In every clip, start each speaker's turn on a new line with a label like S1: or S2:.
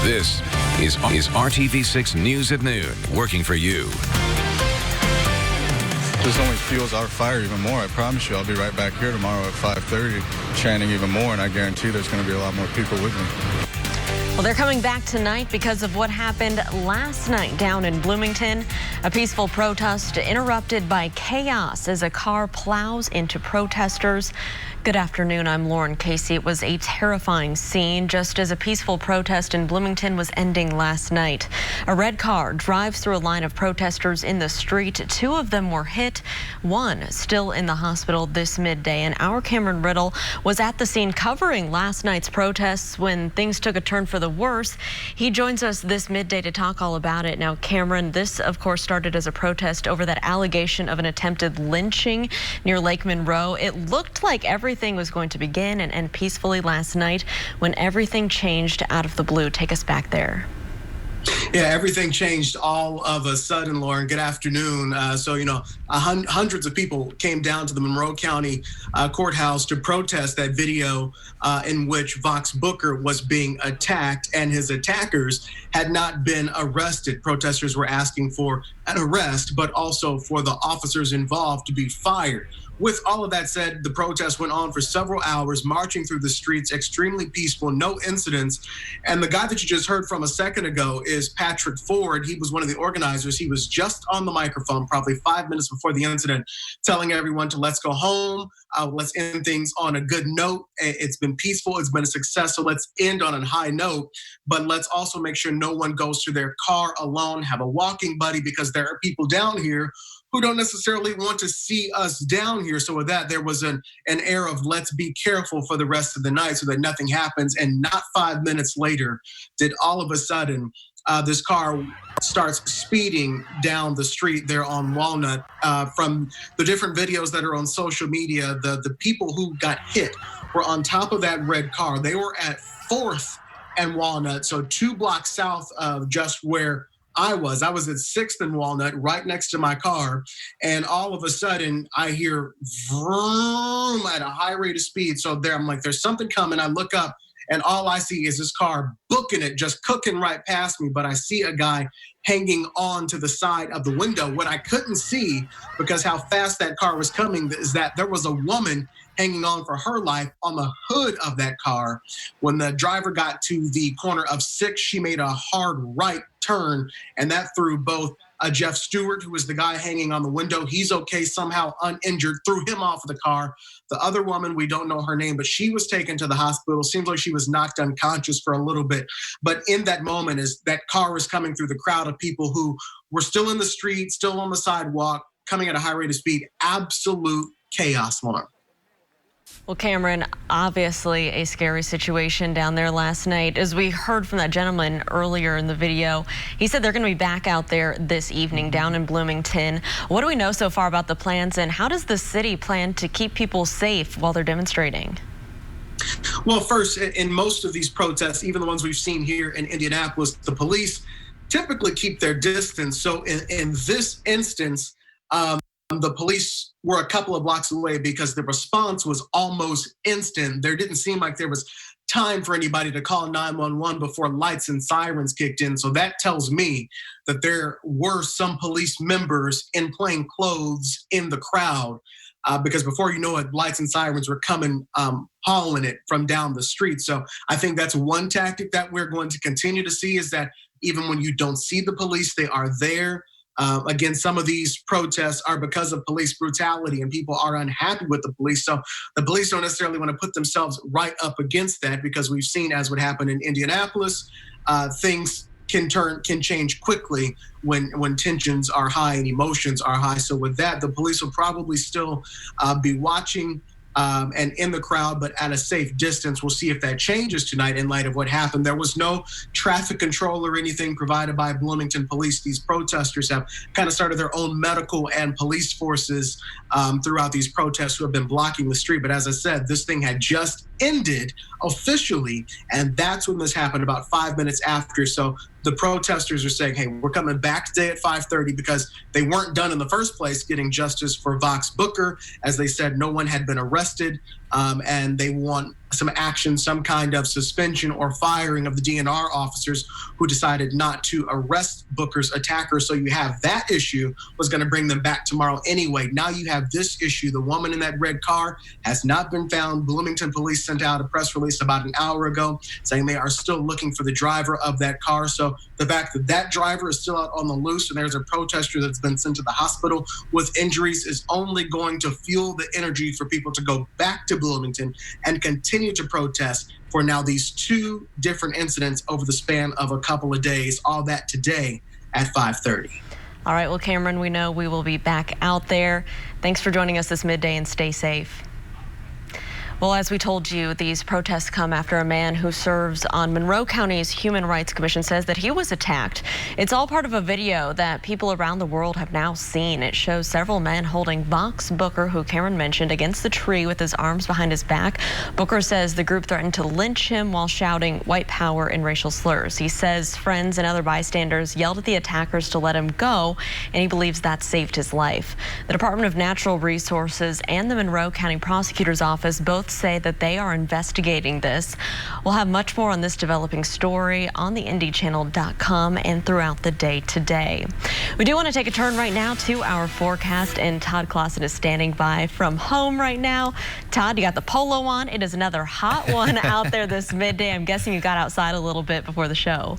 S1: This is RTV6 News at Noon, working for you.
S2: This only fuels our fire even more. I promise you, I'll be right back here tomorrow at 5:30, chanting even more, and I guarantee there's going to be a lot more people with me.
S3: Well, they're coming back tonight because of what happened last night down in Bloomington. A peaceful protest interrupted by chaos as a car plows into protesters. Good afternoon, I'm Lauren Casey. It was a terrifying scene just as a peaceful protest in Bloomington was ending last night. A red car drives through a line of protesters in the street. Two of them were hit, one still in the hospital this midday. And our Cameron Riddle was at the scene covering last night's protests when things took a turn for the worse. He joins us this midday to talk all about it. Now, Cameron, this of course started as a protest over that allegation of an attempted lynching near Lake Monroe. It looked like everything was going to begin and end peacefully last night when everything changed out of the blue. Take us back there.
S4: Yeah, everything changed all of a sudden, Lauren. Good afternoon. Hundreds of people came down to the Monroe County courthouse to protest that video in which Vox Booker was being attacked and his attackers had not been arrested. Protesters were asking for an arrest, but also for the officers involved to be fired. With all of that said, the protest went on for several hours, marching through the streets, extremely peaceful, no incidents. And the guy that you just heard from a second ago is Patrick Ford. He was one of the organizers. He was just on the microphone probably 5 minutes before the incident, telling everyone to let's go home. Let's end things on a good note. It's been peaceful. It's been a success. So let's end on a high note. But let's also make sure no one goes to their car alone. Have a walking buddy, because there are people down here who don't necessarily want to see us down here. So with that, there was an air of let's be careful for the rest of the night so that nothing happens. And not 5 minutes later did all of a sudden this car starts speeding down the street there on Walnut. From the different videos that are on social media, the people who got hit were on top of that red car. They were at 4th and Walnut, so 2 blocks south of just where I was at 6th and Walnut, right next to my car, and all of a sudden I hear vroom at a high rate of speed. So there, I'm like, there's something coming. I look up, and all I see is this car booking it, just cooking right past me. But I see a guy hanging on to the side of the window. What I couldn't see, because how fast that car was coming, is that there was a woman hanging on for her life on the hood of that car. When the driver got to the corner of 6th, she made a hard right turn, and that threw both Jeff Stewart, who was the guy hanging on the window. He's okay, somehow uninjured, threw him off of the car. The other woman, we don't know her name, but she was taken to the hospital. Seems like she was knocked unconscious for a little bit. But in that moment, as that car was coming through the crowd of people who were still in the street, still on the sidewalk, coming at a high rate of speed, absolute chaos, Lauren.
S3: Well, Cameron, obviously a scary situation down there last night. As we heard from that gentleman earlier in the video, he said they're going to be back out there this evening down in Bloomington. What do we know so far about the plans, and how does the city plan to keep people safe while they're demonstrating?
S4: Well, first, in most of these protests, even the ones we've seen here in Indianapolis, the police typically keep their distance. So in this instance, the police were a couple of blocks away because the response was almost instant. There didn't seem like there was time for anybody to call 911 before lights and sirens kicked in. So that tells me that there were some police members in plain clothes in the crowd, because before you know it, lights and sirens were coming, hauling it from down the street. So I think that's one tactic that we're going to continue to see, is that even when you don't see the police, they are there. Again, some of these protests are because of police brutality, and people are unhappy with the police. So the police don't necessarily want to put themselves right up against that, because we've seen, as what happened in Indianapolis, things can change quickly when tensions are high and emotions are high. So with that, the police will probably still be watching and in the crowd, but at a safe distance. We'll see if that changes tonight in light of what happened. There was no traffic control or anything provided by Bloomington police. These protesters have kind of started their own medical and police forces throughout these protests who have been blocking the street. But as I said, this thing had just ended officially, and that's when this happened, about 5 minutes after. So the protesters are saying, hey, we're coming back today at 5:30 because they weren't done in the first place getting justice for Vox Booker. As they said, no one had been arrested, and they want some action, some kind of suspension or firing of the DNR officers who decided not to arrest Booker's attacker. So you have that issue was going to bring them back tomorrow anyway. Now you have this issue. The woman in that red car has not been found. Bloomington police sent out a press release about an hour ago saying they are still looking for the driver of that car. So the fact that that driver is still out on the loose and there's a protester that's been sent to the hospital with injuries is only going to fuel the energy for people to go back to Bloomington and continue to protest for now these two different incidents over the span of a couple of days. All that today at 5:30.
S3: All right, well, Cameron, we know we will be back out there. Thanks for joining us this midday and stay safe. Well, as we told you, these protests come after a man who serves on Monroe County's Human Rights Commission says that he was attacked. It's all part of a video that people around the world have now seen. It shows several men holding Box Booker, who Cameron mentioned, against the tree with his arms behind his back. Booker says the group threatened to lynch him while shouting white power and racial slurs. He says friends and other bystanders yelled at the attackers to let him go, and he believes that saved his life. The Department of Natural Resources and the Monroe County Prosecutor's Office both say that they are investigating this. We'll have much more on this developing story on the IndyChannel.com and throughout the day today. We do want to take a turn right now to our forecast, and Todd Clausen is standing by from home right now. Todd, you got the polo on. It is another hot one out there this midday. I'm guessing you got outside a little bit before the show.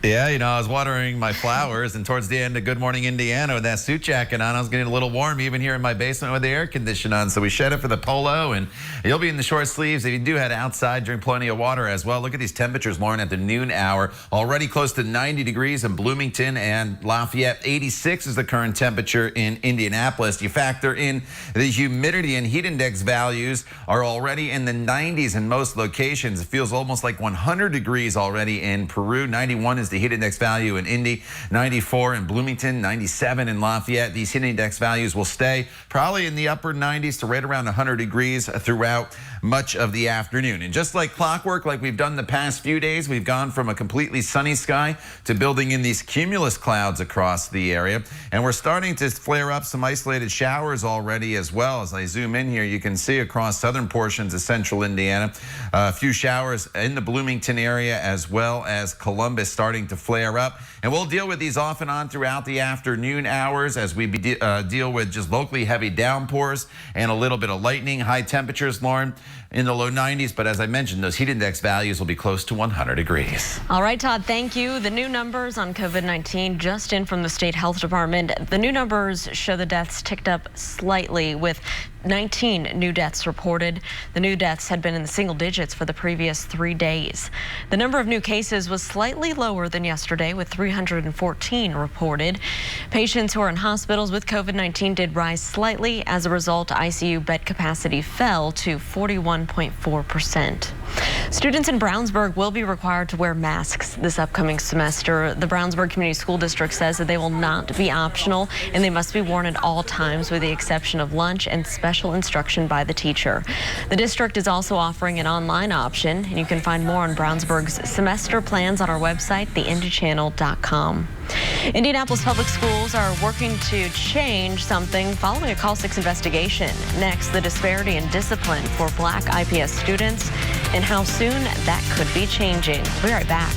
S5: Yeah, you know, I was watering my flowers, and towards the end of Good Morning Indiana with that suit jacket on, I was getting a little warm even here in my basement with the air conditioner on. So we shed it for the polo, and you'll be in the short sleeves. If you do head outside, drink plenty of water as well. Look at these temperatures, Lauren, at the noon hour. Already close to 90 degrees in Bloomington and Lafayette. 86 is the current temperature in Indianapolis. You factor in the humidity and heat index values are already in the 90s in most locations. It feels almost like 100 degrees already in Peru. 91 is the heat index value in Indy, 94 in Bloomington, 97 in Lafayette. These heat index values will stay probably in the upper 90s to right around 100 degrees throughout much of the afternoon. And just like clockwork, like we've done the past few days, we've gone from a completely sunny sky to building in these cumulus clouds across the area. And we're starting to flare up some isolated showers already as well. As I zoom in here, you can see across southern portions of central Indiana, a few showers in the Bloomington area as well as Columbus starting to flare up. And we'll deal with these off and on throughout the afternoon hours as we deal with just locally heavy downpours and a little bit of lightning. High temperatures, Lauren, in the low 90s. But as I mentioned, those heat index values will be close to 100 degrees.
S3: All right, Todd, thank you. The new numbers on COVID-19 just in from the state health department. The new numbers show the deaths ticked up slightly with 19 new deaths reported. The new deaths had been in the single digits for the previous 3 days. The number of new cases was slightly lower than yesterday with 314 reported. Patients who are in hospitals with COVID-19 did rise slightly. As a result, ICU bed capacity fell to 41.4%. Students in Brownsburg will be required to wear masks this upcoming semester. The Brownsburg Community School District says that they will not be optional and they must be worn at all times with the exception of lunch and special instruction by the teacher. The district is also offering an online option, and you can find more on Brownsburg's semester plans on our website, theindychannel.com. Indianapolis Public Schools are working to change something following a Call 6 investigation. Next, the disparity in discipline for Black IPS students and how soon that could be changing. We'll be right back.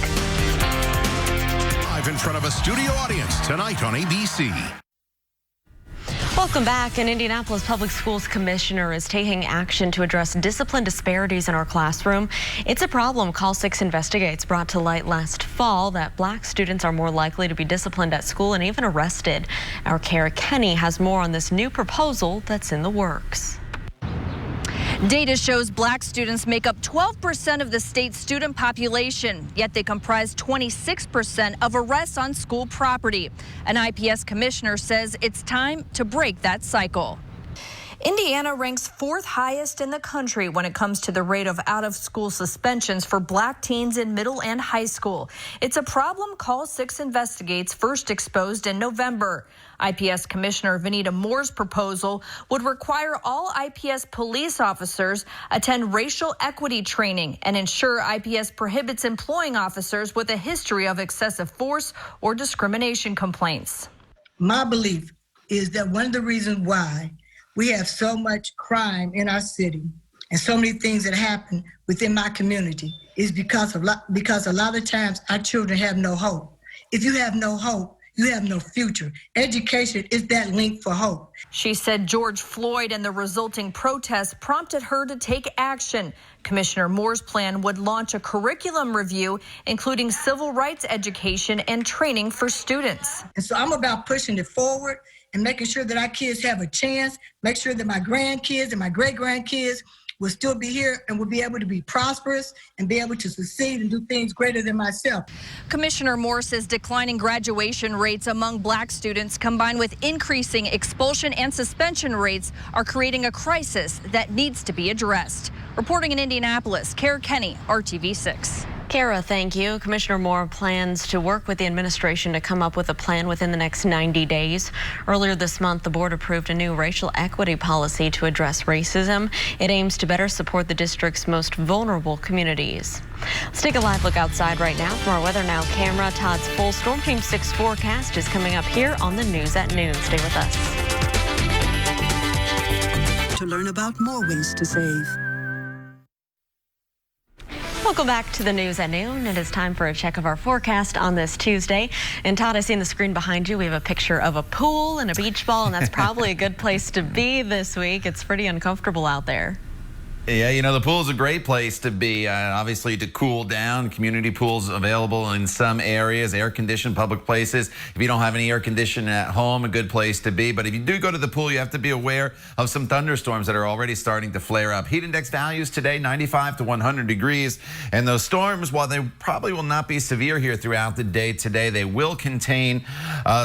S6: Live in front of a studio audience tonight on ABC.
S3: Welcome back. An Indianapolis Public Schools commissioner is taking action to address discipline disparities in our classroom. It's a problem Call 6 investigates, brought to light last fall that Black students are more likely to be disciplined at school and even arrested. Our Kara Kenny has more on this new proposal that's in the works.
S7: Data shows Black students make up 12% of the state's student population, yet they comprise 26% of arrests on school property. An IPS commissioner says it's time to break that cycle. Indiana ranks 4th highest in the country when it comes to the rate of out-of-school suspensions for Black teens in middle and high school. It's a problem Call 6 investigates, first exposed in November. IPS Commissioner Vanita Moore's proposal would require all IPS police officers attend racial equity training and ensure IPS prohibits employing officers with a history of excessive force or discrimination complaints.
S8: My belief is that one of the reasons why we have so much crime in our city and so many things that happen within my community is because a lot of times our children have no hope. If you have no hope, you have no future. Education is that link for hope.
S7: She said George Floyd and the resulting protests prompted her to take action. Commissioner Moore's plan would launch a curriculum review, including civil rights education and training for students.
S8: And so I'm about pushing it forward and making sure that our kids have a chance, make sure that my grandkids and my great-grandkids will still be here and will be able to be prosperous and be able to succeed and do things greater than myself.
S7: Commissioner Moore says declining graduation rates among black students combined with increasing expulsion and suspension rates are creating a crisis that needs to be addressed. Reporting in Indianapolis, Kara Kenny, RTV6.
S3: Kara, thank you. Commissioner Moore plans to work with the administration to come up with a plan within the next 90 days. Earlier this month, the board approved a new racial equity policy to address racism. It aims to better support the district's most vulnerable communities. Let's take a live look outside right now from our Weather Now camera. Todd's full Storm Team 6 forecast is coming up here on the News at Noon. Stay with us.
S9: To learn about more ways to save.
S3: Welcome back to the News at Noon. It is time for a check of our forecast on this Tuesday. And Todd, I see on the screen behind you, we have a picture of a pool and a beach ball, and that's probably a good place to be this week. It's pretty uncomfortable out there.
S5: Yeah, you know, the pool is a great place to be, obviously to cool down. Community pools available in some areas, air-conditioned public places. If you don't have any air conditioning at home, a good place to be. But if you do go to the pool, you have to be aware of some thunderstorms that are already starting to flare up. Heat index values today, 95 to 100 degrees. And those storms, while they probably will not be severe here throughout the day today, they will contain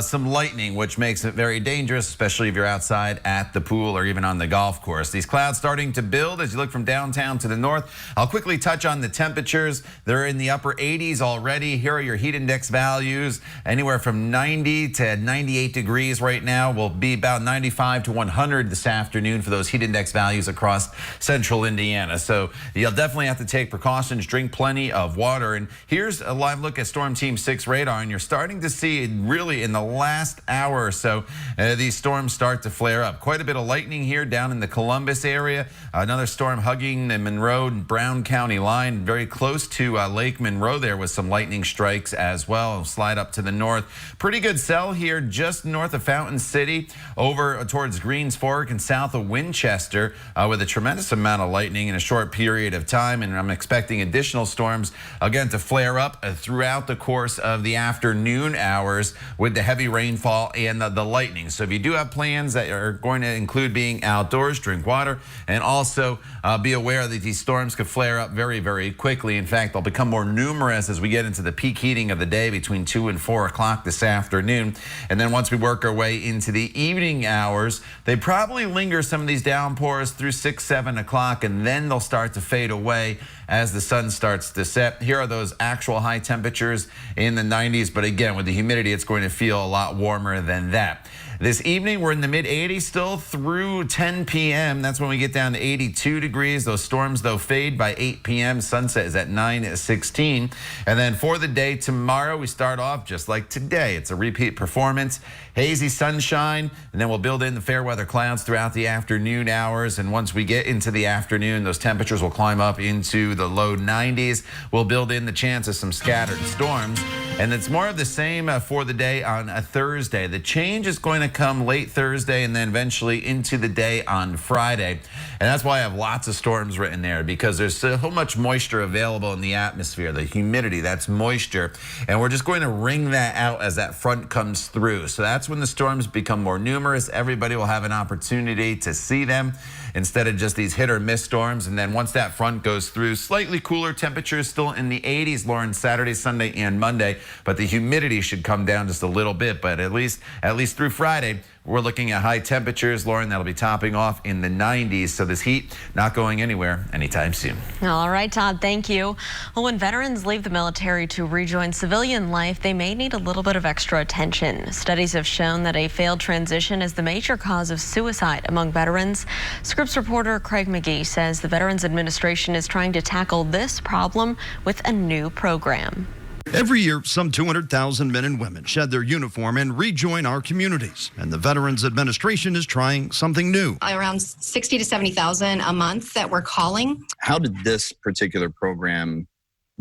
S5: some lightning, which makes it very dangerous, especially if you're outside at the pool or even on the golf course. These clouds starting to build as you look from downtown to the north. I'll quickly touch on the temperatures. They're in the upper 80s already. Here are your heat index values. Anywhere from 90 to 98 degrees right now. Will be about 95 to 100 this afternoon for those heat index values across central Indiana. So you'll definitely have to take precautions, drink plenty of water. And here's a live look at Storm Team 6 radar. And you're starting to see really in the last hour or so, these storms start to flare up. Quite a bit of lightning here down in the Columbus area. Another storm hugging the Monroe and Brown County line, very close to Lake Monroe there with some lightning strikes as well. It'll slide up to the north. Pretty good cell here just north of Fountain City over towards Greens Fork and south of Winchester with a tremendous amount of lightning in a short period of time. And I'm expecting additional storms again to flare up throughout the course of the afternoon hours with the heavy rainfall and the lightning. So if you do have plans that are going to include being outdoors, drink water, and also be aware that these storms could flare up very, very quickly. In fact, they'll become more numerous as we get into the peak heating of the day between 2 and 4 o'clock this afternoon. And then once we work our way into the evening hours, they probably linger some of these downpours through 6, 7 o'clock, and then they'll start to fade away as the sun starts to set. Here are those actual high temperatures in the 90s, but again, with the humidity, it's going to feel a lot warmer than that. This evening, we're in the mid-80s still through 10 p.m. That's when we get down to 82 degrees. Those storms, though, fade by 8 p.m. Sunset is at 9:16. And then for the day tomorrow, we start off just like today. It's a repeat performance. Hazy sunshine, and then we'll build in the fair weather clouds throughout the afternoon hours. And once we get into the afternoon, those temperatures will climb up into the low 90s. We'll build in the chance of some scattered storms. And it's more of the same for the day on a Thursday. The change is going to come late Thursday and then eventually into the day on Friday. And that's why I have lots of storms written there, because there's so much moisture available in the atmosphere, the humidity, that's moisture. And we're just going to wring that out as that front comes through. So that's when the storms become more numerous. Everybody will have an opportunity to see them instead of just these hit or miss storms. And then once that front goes through, slightly cooler temperatures still in the 80s, Lauren, Saturday, Sunday, and Monday. But the humidity should come down just a little bit. But at least through Friday, we're looking at high temperatures, Lauren, that'll be topping off in the 90s. So this heat not going anywhere anytime soon.
S3: All right, Todd, thank you. Well, when veterans leave the military to rejoin civilian life, they may need a little bit of extra attention. Studies have shown that a failed transition is the major cause of suicide among veterans. Scripps reporter Craig McGee says the Veterans Administration is trying to tackle this problem with a new program.
S10: Every year, some 200,000 men and women shed their uniform and rejoin our communities. And the Veterans Administration is trying something new.
S11: Around 60 to 70,000 a month that we're calling.
S12: How did this particular program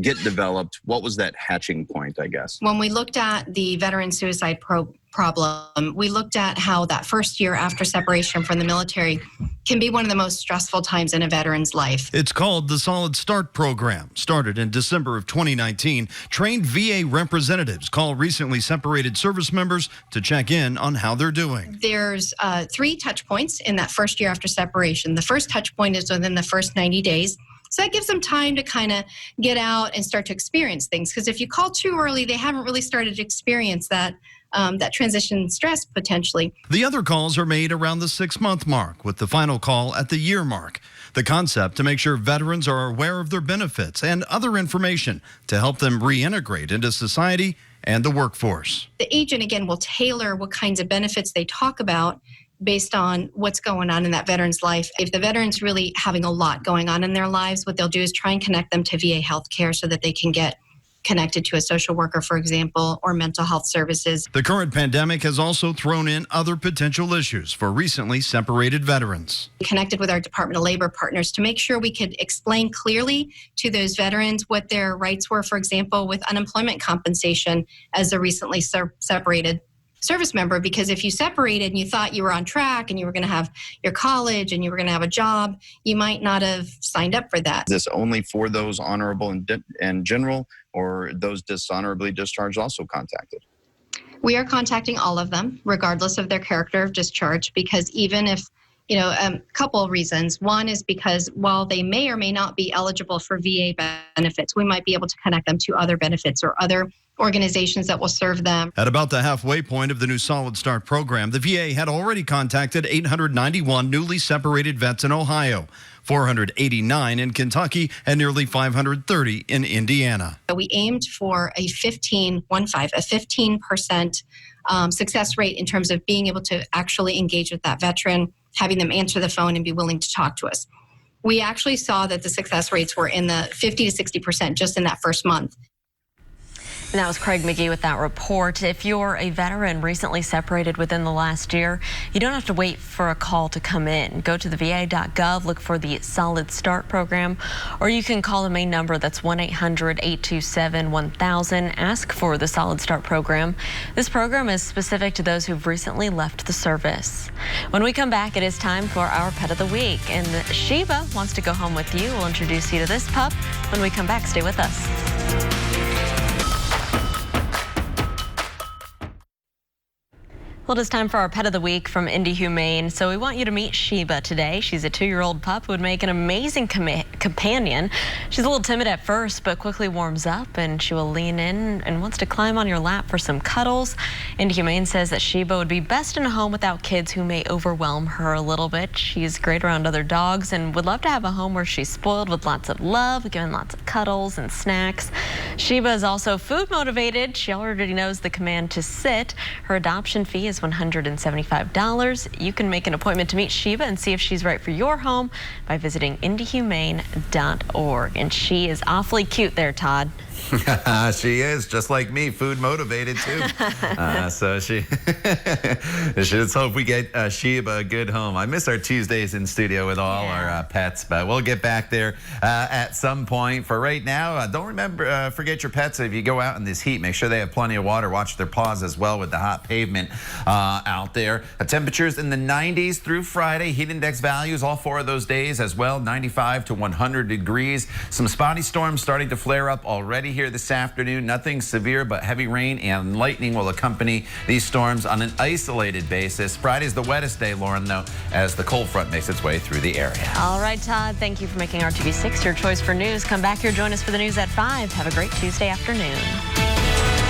S12: get developed? What was that hatching point, I guess?
S11: When we looked at the veteran suicide problem, we looked at how that first year after separation from the military can be one of the most stressful times in a veteran's life.
S10: It's called the Solid Start Program. Started in December of 2019, trained VA representatives call recently separated service members to check in on how they're doing.
S11: There's 3 touch points in that first year after separation. The first touch point is within the first 90 days. So that gives them time to kind of get out and start to experience things. Because if you call too early, they haven't really started to experience that transition stress potentially.
S10: The other calls are made around the 6-month mark, with the final call at the year mark. The concept to make sure veterans are aware of their benefits and other information to help them reintegrate into society and the workforce.
S11: The agent, again, will tailor what kinds of benefits they talk about based on what's going on in that veteran's life. If the veteran's really having a lot going on in their lives, what they'll do is try and connect them to VA healthcare so that they can get connected to a social worker, for example, or mental health services.
S10: The current pandemic has also thrown in other potential issues for recently separated veterans.
S11: We connected with our Department of Labor partners to make sure we could explain clearly to those veterans what their rights were, for example, with unemployment compensation as a recently separated service member, because if you separated and you thought you were on track and you were going to have your college and you were going to have a job, you might not have signed up for that.
S12: Is this only for those honorable and general, or those dishonorably discharged also contacted?
S11: We are contacting all of them, regardless of their character of discharge, because even if, a couple of reasons. One is because while they may or may not be eligible for VA benefits, we might be able to connect them to other benefits or other organizations that will serve them.
S10: At about the halfway point of the new Solid Start program, the VA had already contacted 891 newly separated vets in Ohio, 489 in Kentucky, and nearly 530 in Indiana.
S11: We aimed for a 15% success rate in terms of being able to actually engage with that veteran, having them answer the phone and be willing to talk to us. We actually saw that the success rates were in the 50 to 60% just in that first month.
S3: And that was Craig McGee with that report. If you're a veteran recently separated within the last year, you don't have to wait for a call to come in. Go to the VA.gov, look for the Solid Start program, or you can call the main number. That's 1-800-827-1000. Ask for the Solid Start program. This program is specific to those who've recently left the service. When we come back, it is time for our Pet of the Week. And Sheba wants to go home with you. We'll introduce you to this pup when we come back. Stay with us. Well, it is time for our Pet of the Week from Indy Humane. So we want you to meet Sheba today. She's a 2-year-old pup who would make an amazing companion. She's a little timid at first, but quickly warms up, and she will lean in and wants to climb on your lap for some cuddles. Indy Humane says that Sheba would be best in a home without kids who may overwhelm her a little bit. She's great around other dogs and would love to have a home where she's spoiled with lots of love, given lots of cuddles and snacks. Sheba is also food motivated. She already knows the command to sit. Her adoption fee is $175. You can make an appointment to meet Sheba and see if she's right for your home by visiting indyhumane.org. And she is awfully cute there, Todd.
S5: She is, just like me, food motivated too. So let's hope we get Sheba a good home. I miss our Tuesdays in studio with all our pets, but we'll get back there at some point. For right now, don't forget your pets. If you go out in this heat, make sure they have plenty of water. Watch their paws as well with the hot pavement out there. Temperatures in the 90s through Friday. Heat index values all 4 of those days as well, 95 to 100 degrees. Some spotty storms starting to flare up already here this afternoon. Nothing severe, but heavy rain and lightning will accompany these storms on an isolated basis. Friday's the wettest day, Lauren, though, as the cold front makes its way through the area.
S3: All right, Todd, thank you for making RTV6 your choice for news. Come back here, join us for the news at 5. Have a great Tuesday afternoon.